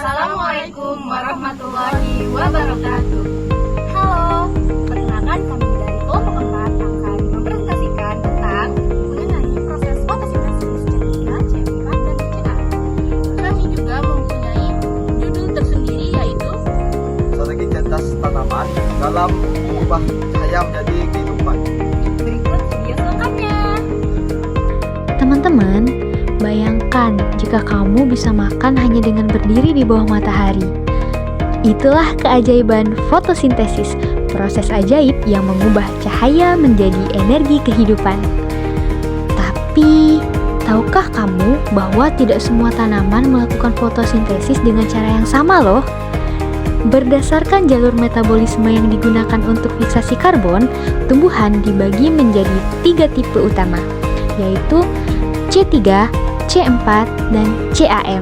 Assalamualaikum warahmatullahi wabarakatuh. Halo, perkenalkan kami dari kelompok 4 akan mempresentasikan tentang mengenai proses fotosintesis C3, C4, dan CA. Kami juga mempunyai judul tersendiri yaitu Strategi cerdas tanaman dalam mengubah cahaya menjadi kehidupan. Berikut video selengkapnya. Teman-teman, bayangkan jika kamu bisa makan hanya dengan berdiri di bawah matahari. Itulah keajaiban fotosintesis, proses ajaib yang mengubah cahaya menjadi energi kehidupan. Tapi, tahukah kamu bahwa tidak semua tanaman melakukan fotosintesis dengan cara yang sama loh? Berdasarkan jalur metabolisme yang digunakan untuk fiksasi karbon, tumbuhan dibagi menjadi 3 tipe utama, yaitu C3, C4, dan CAM.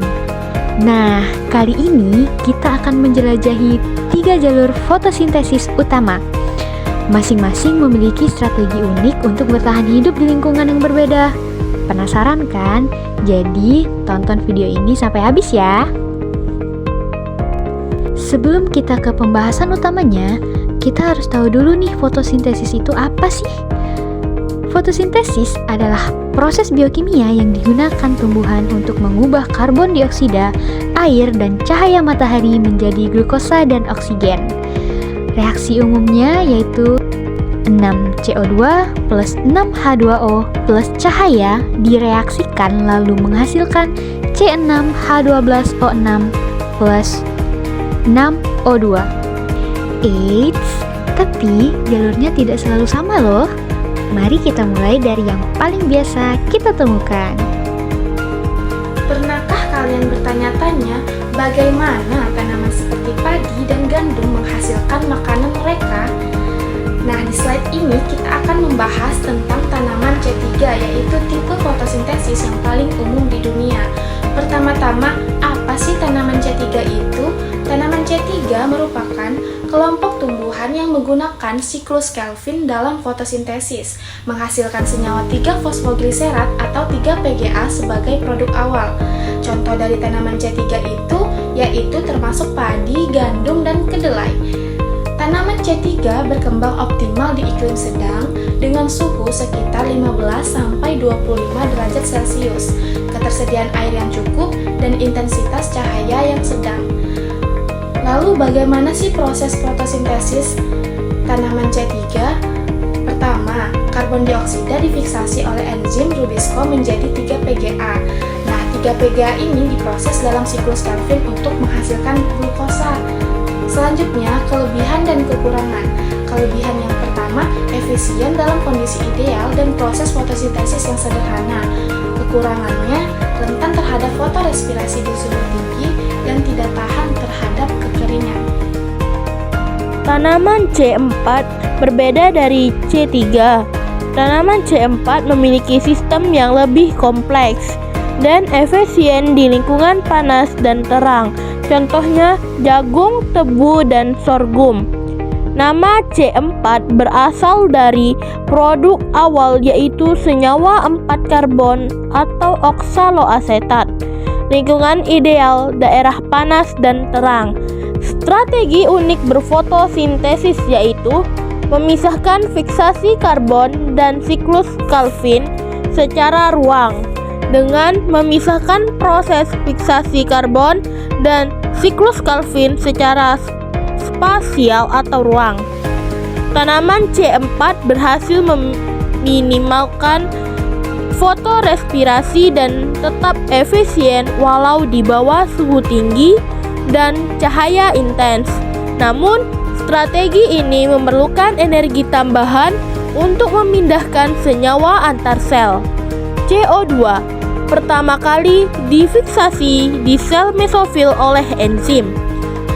Nah, kali ini kita akan menjelajahi 3 jalur fotosintesis utama. Masing-masing memiliki strategi unik untuk bertahan hidup di lingkungan yang berbeda. Penasaran kan? Jadi, tonton video ini sampai habis ya. Sebelum kita ke pembahasan utamanya, kita harus tahu dulu nih fotosintesis itu apa sih? Fotosintesis adalah proses biokimia yang digunakan tumbuhan untuk mengubah karbon dioksida, air, dan cahaya matahari menjadi glukosa dan oksigen. Reaksi umumnya yaitu 6CO2 plus 6H2O plus cahaya direaksikan lalu menghasilkan C6H12O6 plus 6O2. Eits, tapi jalurnya tidak selalu sama loh. Mari kita mulai dari yang paling biasa kita temukan. Pernahkah kalian bertanya-tanya bagaimana tanaman seperti padi dan gandum menghasilkan makanan mereka? Nah, di slide ini kita akan membahas tentang tanaman C3, yaitu tipe fotosintesis yang paling umum di dunia. Pertama-tama, apa sih tanaman C3 itu? Tanaman C3 merupakan kelompok tumbuhan yang menggunakan siklus Kelvin dalam fotosintesis, menghasilkan senyawa 3-fosfogliserat atau 3-PGA sebagai produk awal. Contoh dari tanaman C3 itu yaitu termasuk padi, gandum, dan kedelai. Tanaman C3 berkembang optimal di iklim sedang dengan suhu sekitar 15-25 derajat Celcius, ketersediaan air yang cukup, dan intensitas cahaya yang sedang. Lalu bagaimana sih proses fotosintesis tanaman C3? Pertama, karbon dioksida difiksasi oleh enzim Rubisco menjadi 3-PGA. Nah, 3-PGA ini diproses dalam siklus Kelvin untuk menghasilkan glukosa. Selanjutnya, kelebihan dan kekurangan. Kelebihan yang pertama, efisien dalam kondisi ideal dan proses fotosintesis yang sederhana. Kekurangannya, rentan terhadap fotorespirasi di suhu tinggi dan tidak tahan terhadap kekeringan. Tanaman C4 berbeda dari C3. Tanaman C4 memiliki sistem yang lebih kompleks dan efisien di lingkungan panas dan terang. Contohnya jagung, tebu, dan sorghum. Nama C4 berasal dari produk awal yaitu senyawa 4 karbon atau oksaloasetat. Lingkungan ideal daerah panas dan terang. Strategi unik berfotosintesis yaitu memisahkan fiksasi karbon dan siklus Kelvin secara ruang dengan memisahkan proses fiksasi karbon dan siklus Kelvin secara spasial atau ruang. Tanaman C4 berhasil meminimalkan fotorespirasi dan tetap efisien walau di bawah suhu tinggi dan cahaya intens. Namun, strategi ini memerlukan energi tambahan untuk memindahkan senyawa antar sel. CO2 pertama kali difiksasi di sel mesofil oleh enzim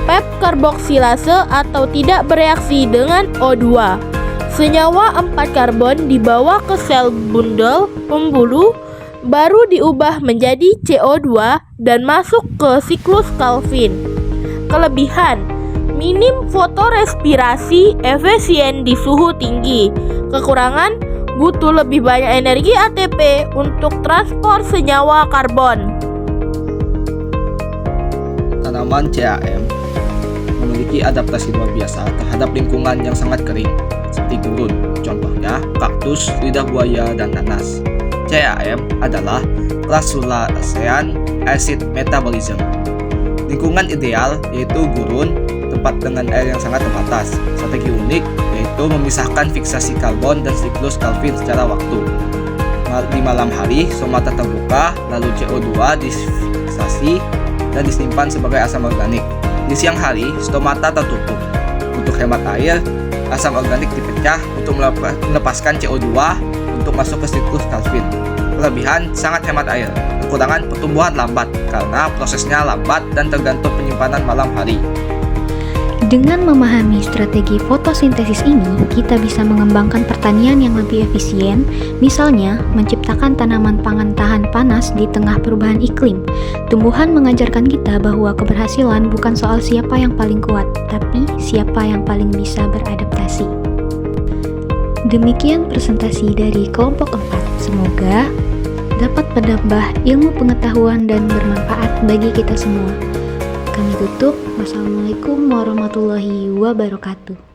PEP karboksilase atau tidak bereaksi dengan O2. Senyawa 4 karbon dibawa ke sel bundel pembuluh, baru diubah menjadi CO2 dan masuk ke siklus Kelvin. Kelebihan: minim fotorespirasi, efisien di suhu tinggi. Kekurangan: butuh lebih banyak energi ATP untuk transport senyawa karbon. tanaman CAM memiliki adaptasi luar biasa terhadap lingkungan yang sangat kering, seperti gurun, contohnya kaktus, lidah buaya, dan nanas. CAM adalah Crassulaceae acid metabolism. Lingkungan ideal yaitu gurun, tempat dengan air yang sangat terbatas. Strategi unik yaitu memisahkan fiksasi karbon dan siklus Calvin secara waktu. Di malam hari, stomata terbuka, lalu CO2 difiksasi dan disimpan sebagai asam organik. Di siang hari, stomata tertutup. Untuk hemat air, asam organik dipecah untuk melepaskan CO2 untuk masuk ke siklus Calvin. Kelebihan, sangat hemat air. Kekurangan, pertumbuhan lambat karena prosesnya lambat dan tergantung penyimpanan malam hari. Dengan memahami strategi fotosintesis ini, kita bisa mengembangkan pertanian yang lebih efisien, misalnya menciptakan tanaman pangan tahan panas di tengah perubahan iklim. Tumbuhan mengajarkan kita bahwa keberhasilan bukan soal siapa yang paling kuat, tapi siapa yang paling bisa beradaptasi. Demikian presentasi dari kelompok 4. Semoga dapat menambah ilmu pengetahuan dan bermanfaat bagi kita semua. Kami tutup. Wassalamualaikum warahmatullahi wabarakatuh.